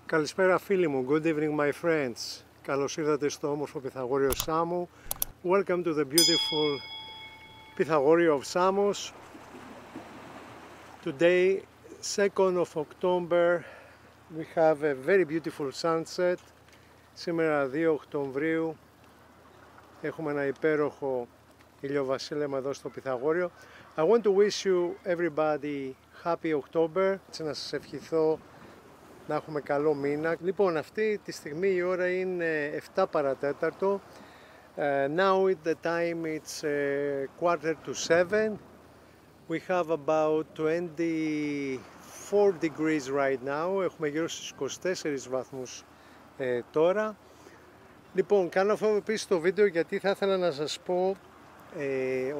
Καλησπέρα φίλοι μου, good evening my friends. Καλώς ήρθατε στο όμορφο Πυθαγόριο Σάμου. Welcome to the beautiful Pythagorean of Samos. Today, 2nd of October, we have a very beautiful sunset. Σήμερα 2 Οκτωβρίου έχουμε ένα υπέροχο ηλιοβασίλεμα εδώ στο Πυθαγόριο. I want to wish you everybody happy October. Να σας ευχηθώ να έχουμε καλό μήνα. Λοιπόν, αυτή τη στιγμή η ώρα είναι 7 παρατέταρτο. Now the time it's quarter to 7. We have about 24 degrees right now. Έχουμε γύρω στους 24 βαθμούς τώρα. Λοιπόν, κάνω αυτό επίσης το βίντεο γιατί θα ήθελα να σας πω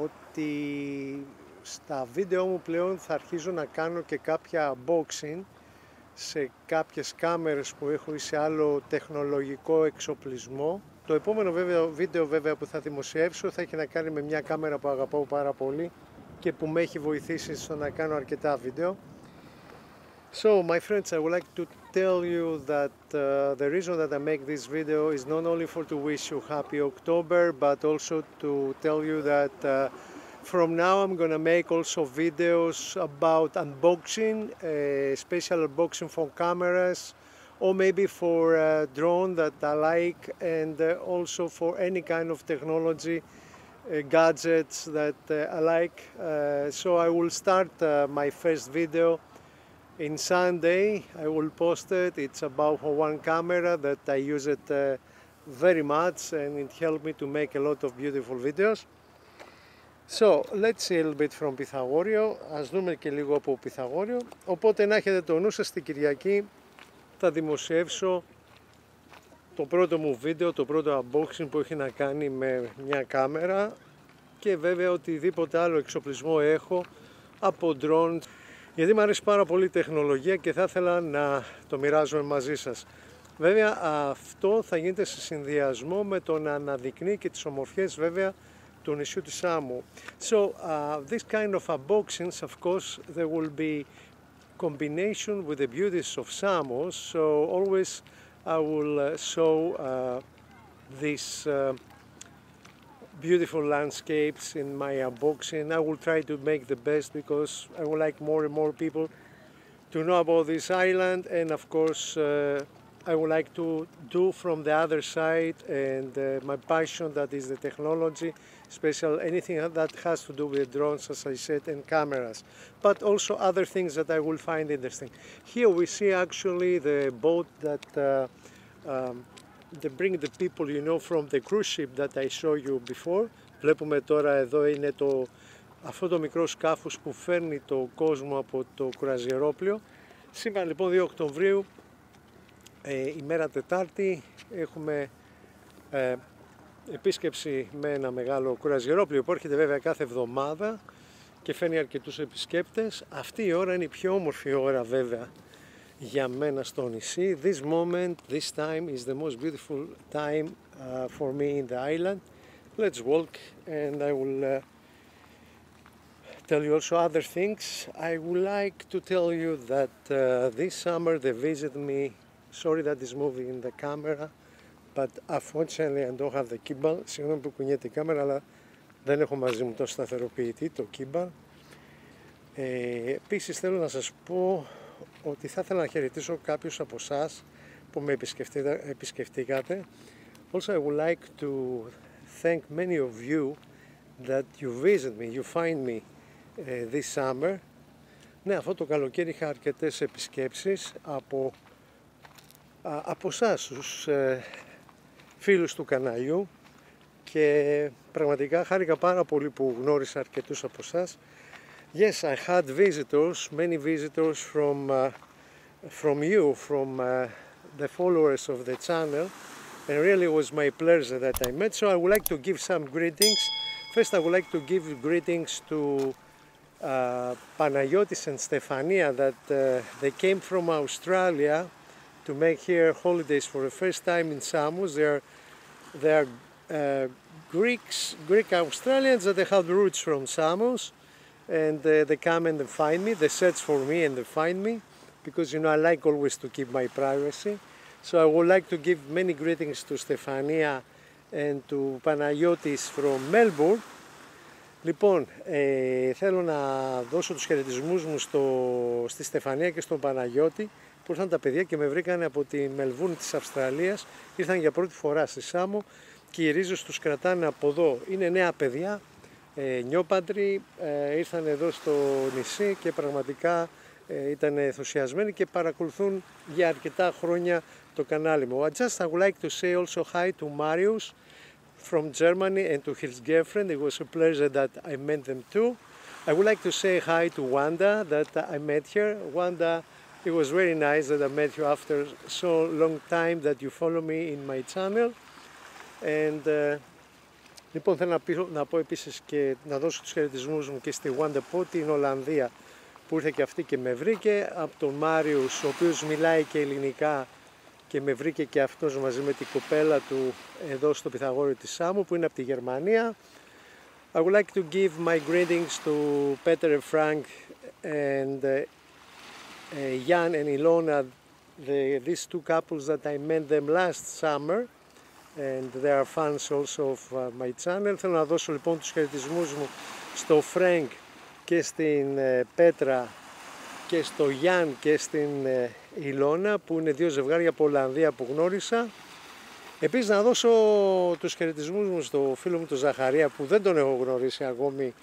ότι στα βίντεο μου πλέον θα αρχίζω να κάνω και κάποια unboxing σε κάποιες κάμερες που έχω ή σε άλλο τεχνολογικό εξοπλισμό. Το επόμενο βίντεο που θα δημοσιεύσω θα έχει να κάνει με μια κάμερα που αγαπάω πάρα πολύ και που με έχει βοηθήσει στο να κάνω αρκετά βίντεο. So my friends, I would like to tell you that the reason that I make this video is not only for to wish you happy October, but also to tell you that from now I'm gonna make also videos about unboxing, special unboxing for cameras, or maybe for drone that I like, and also for any kind of technology gadgets that I like. So I will start my first video in Sunday. I will post it. It's about one camera that I use it very much, and it helped me to make a lot of beautiful videos. So, let's see a little bit from Πυθαγόριο. Ας δούμε και λίγο από Πυθαγόριο. Οπότε να έχετε το νου σας, την Κυριακή θα δημοσιεύσω το πρώτο μου βίντεο, το πρώτο unboxing που έχει να κάνει με μια κάμερα και βέβαια οτιδήποτε άλλο εξοπλισμό έχω από drone, γιατί μου αρέσει πάρα πολύ η τεχνολογία και θα ήθελα να το μοιράζομαι μαζί σας. Βέβαια αυτό θα γίνεται σε συνδυασμό με το να αναδεικνύει και τις ομορφιές βέβαια του νησιού της Σάμου. So this kind of unboxings, of course, there will be combination with the beauties of Samos. So always I will show these beautiful landscapes in my unboxing. I will try to make the best because I would like more and more people to know about this island, and of course I would like to do from the other side, and my passion, that is the technology, special anything that has to do with drones, as I said, and cameras, but also other things that I will find interesting. Here we see actually the boat that they bring the people, you know, from the cruise ship that I showed you before. Βλέπουμε τώρα εδώ είναι αυτό το μικρό σκάφος που φέρνει το κόσμο από το κουραζιερόπλιο. Σήμερα λοιπόν 2 Οκτωβρίου, ημέρα Τετάρτη, έχουμε επίσκεψη με ένα μεγάλο κουραζιερόπλιο που έρχεται βέβαια κάθε εβδομάδα και φέρνει αρκετούς επισκέπτες. Αυτή η ώρα είναι η πιο όμορφη ώρα βέβαια για μένα στο νησί. This moment, this time is the most beautiful time for me in the island. Let's walk and I will tell you also other things. I would like to tell you that this summer they visited me. Sorry that is moving in the camera, but unfortunately I don't have the gimbal. Συγγνώμη που κουνιέται η κάμερα, αλλά δεν έχω μαζί μου το σταθεροποιητή, το gimbal. Επίσης θέλω να σας πω ότι θα ήθελα να χαιρετήσω κάποιους από εσάς που με επισκεφτήκατε. Also I would like to thank many of you that you visit me, you find me this summer. Ναι, αυτό το καλοκαίρι είχα αρκετές επισκέψεις από εσάς, τους φίλους του καναλιού, και πραγματικά χάρηκα πάρα πολύ που γνώρισα αρκετούς από εσάς. Yes, I had visitors, many visitors from you, from the followers of the channel, and really it was my pleasure that I met. So I would like to give some greetings. First I would like to give greetings to Παναγιώτης and Stefania, that they came from Australia to make here holidays for the first time in Samos. They are Greek Australians that they have roots from Samos, and they come and they find me, they search for me and they find me. because you know I like always to keep my privacy. So I would like to give many greetings to Στεφανία and to Παναγιώτης from Melbourne. Λοιπόν, θέλω να δώσω τους χαιρετισμούς μου στη Στεφανία και στον Παναγιώτη, που ήρθαν τα παιδιά και με βρήκαν από τη Μελβούρνη της Αυστραλίας. Ήρθαν για πρώτη φορά στη Σάμο και οι ρίζες τους κρατάνε από εδώ. Είναι νέα παιδιά, νιόπαντροι, ήρθαν εδώ στο νησί και πραγματικά ήταν ενθουσιασμένοι και παρακολουθούν για αρκετά χρόνια το κανάλι μου. I would like to say also hi to Marius from Germany and to his girlfriend. It was a pleasure that I met them too. I would like to say hi to Wanda that I met her. Wanda, it was very nice that I met you after so long time that you follow me in my channel. And λοιπόν θέλω να πω επίσης και να δώσω τους χαιρετισμούς μου και στη Wanda από την Ολλανδία που ήρθε και αυτή και με βρήκε, από τον Μάριους ο οποίος μιλάει και ελληνικά και με βρήκε και αυτός μαζί με την κοπέλα του εδώ στο Πυθαγόριο της Σάμου που είναι από τη Γερμανία. I would like to give my greetings to Peter and Frank and Jan and Ilona, these two couples that I met them last summer and they are fans also of my channel. Θέλω να δώσω λοιπόν τους χαιρετισμούς μου στο Frank και στην Πέτρα και στο Γιάν και στην Ηλώνα που είναι δύο ζευγάρια από Ολλανδία που γνώρισα. Επίσης να δώσω τους χαιρετισμούς μου στο φίλο μου τον Ζαχαρία που δεν τον έχω γνωρίσει ακόμη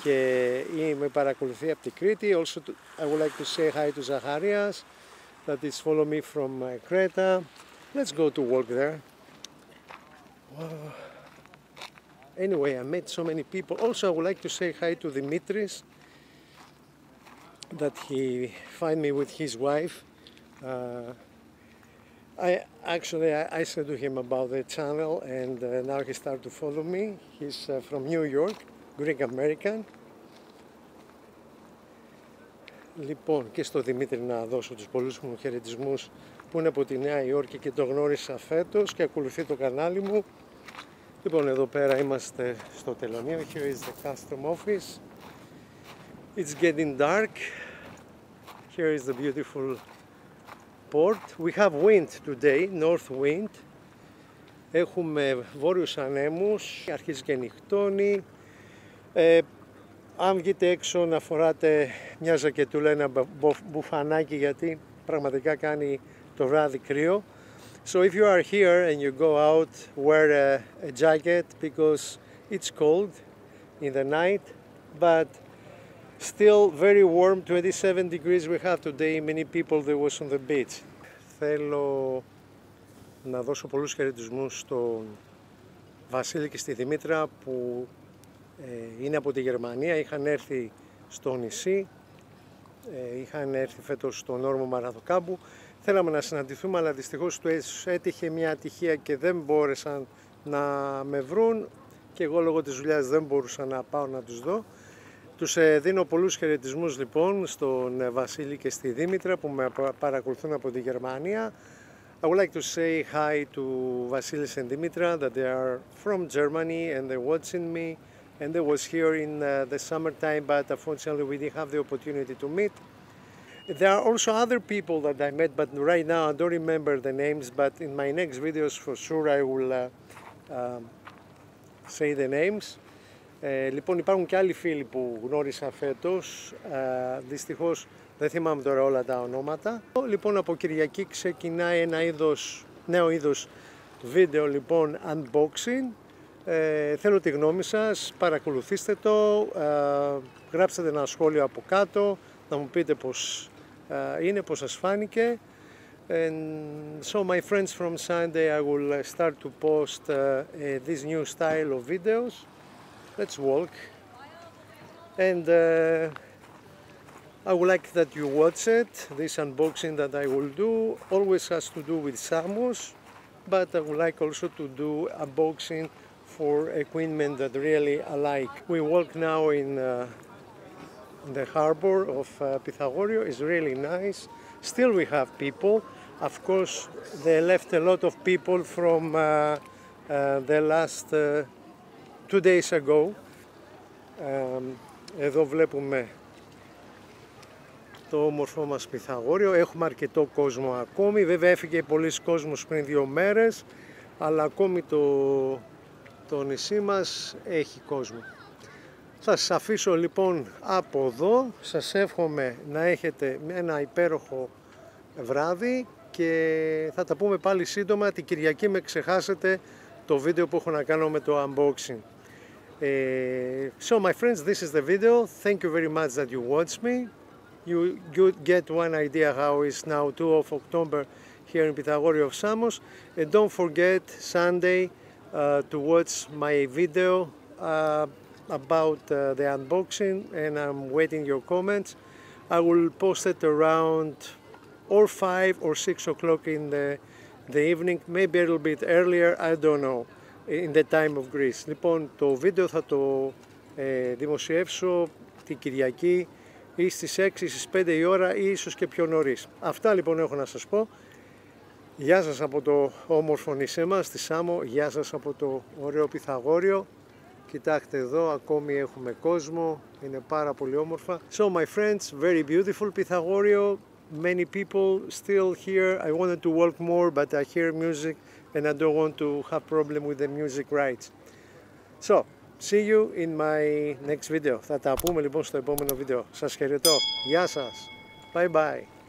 και με παρακολουθεί από την Κρήτη. Also I would like to say hi to Zacharias that is follow me from Creta. Let's go to walk there. Anyway, I met so many people. Also I would like to say hi to Dimitris that he find me with his wife. I said to him about the channel and now he started to follow me. He's from New York, Greek American. Λοιπόν, και στο Δημήτρη να δώσω τους πολλούς μου χαιρετισμούς που είναι από τη Νέα Υόρκη και το γνώρισα φέτος και ακολουθεί το κανάλι μου. Λοιπόν, εδώ πέρα είμαστε στο τελωνείο. Here is the custom office. It's getting dark. Here is the beautiful port. We have wind today, north wind. Έχουμε βόρειους ανέμους, αρχίζει και νυχτώνει. Αν βγείτε έξω να φοράτε μια ζακετούλα, ένα μπουφανάκι γιατί πραγματικά κάνει το βράδυ κρύο. So if you are here and you go out, wear a jacket because it's cold in the night, but still very warm, 27 degrees we have today. Many people there was on the beach. Θέλω να δώσω πολλούς χαιρετισμούς στον Βασίλη και στη Δημήτρα που είναι από τη Γερμανία, είχαν έρθει στο νησί, είχαν έρθει φέτος στον όρμο Μαραδοκάμπου. Θέλαμε να συναντηθούμε αλλά δυστυχώς τους έτυχε μια ατυχία και δεν μπόρεσαν να με βρουν και εγώ λόγω της δουλειάς δεν μπορούσα να πάω να τους δω. Τους δίνω πολλούς χαιρετισμούς λοιπόν στον Βασίλη και στη Δήμητρα που με παρακολουθούν από τη Γερμανία. I would like to say hi to Vasilis and Dimitra that they are from Germany and they're watching me and they was here in the summertime but unfortunately we didn't have the opportunity to meet. There are also other people that I met but right now I don't remember the names but in my next videos for sure I will say the names. Λοιπόν υπάρχουν και άλλοι φίλοι που γνώρισα φέτος, δυστυχώς δεν θυμάμαι τώρα όλα τα ονόματα. Λοιπόν από Κυριακή ξεκινάει ένα νέο είδος βίντεο λοιπόν unboxing. Θέλω τη γνώμη σας, παρακολουθήστε το, γράψτε ένα σχόλιο από κάτω, να μου πείτε πώς είναι, πώς σας φάνηκε. And so my friends from Sunday I will start to post this new style of videos. Let's walk and I would like that you watch it. This unboxing that I will do always has to do with Samos, but I would like also to do unboxing for equipment that really I like. We walk now in the harbor of Pythagorio. It's really nice. Still we have people. Of course they left a lot of people from the last 2 days ago. Εδώ βλέπουμε το όμορφο μας Πυθαγόριο. Έχουμε αρκετό κόσμο ακόμη, βέβαια έφυγε πολλοί κόσμος πριν 2 μέρες, αλλά ακόμη το νησί μας έχει κόσμο. Θα σας αφήσω λοιπόν από εδώ, σας εύχομαι να έχετε ένα υπέροχο βράδυ και θα τα πούμε πάλι σύντομα. Την Κυριακή με ξεχάσετε το βίντεο που έχω να κάνω με το unboxing. So my friends, this is the video. Thank you very much that you watched me. You get one idea how it's now 2 of October here in Pythagoria of Samos. And don't forget Sunday to watch my video about the unboxing, and I'm waiting your comments. I will post it around or 5 or 6 o'clock in the evening, maybe a little bit earlier, I don't know, in the time of Greece. Λοιπόν, το βίντεο θα το δημοσιεύσω την Κυριακή ή στις 6 στις 5 η ώρα ή ίσως και πιο νωρίς. Αυτά λοιπόν έχω να σας πω. Γεια σας από το όμορφο νησί μας, στη Σάμο. Γεια σας από το ωραίο Πυθαγόριο. Κοιτάξτε εδώ, ακόμη έχουμε κόσμο. Είναι πάρα πολύ όμορφα. So my friends, very beautiful Pythagorio. Many people still here. I wanted to walk more, but I hear music and I don't want to have problem with the music rights. So, see you in my next video. Θα τα πούμε λοιπόν στο επόμενο βίντεο. Σας χαιρετώ. Γεια σας. Bye bye.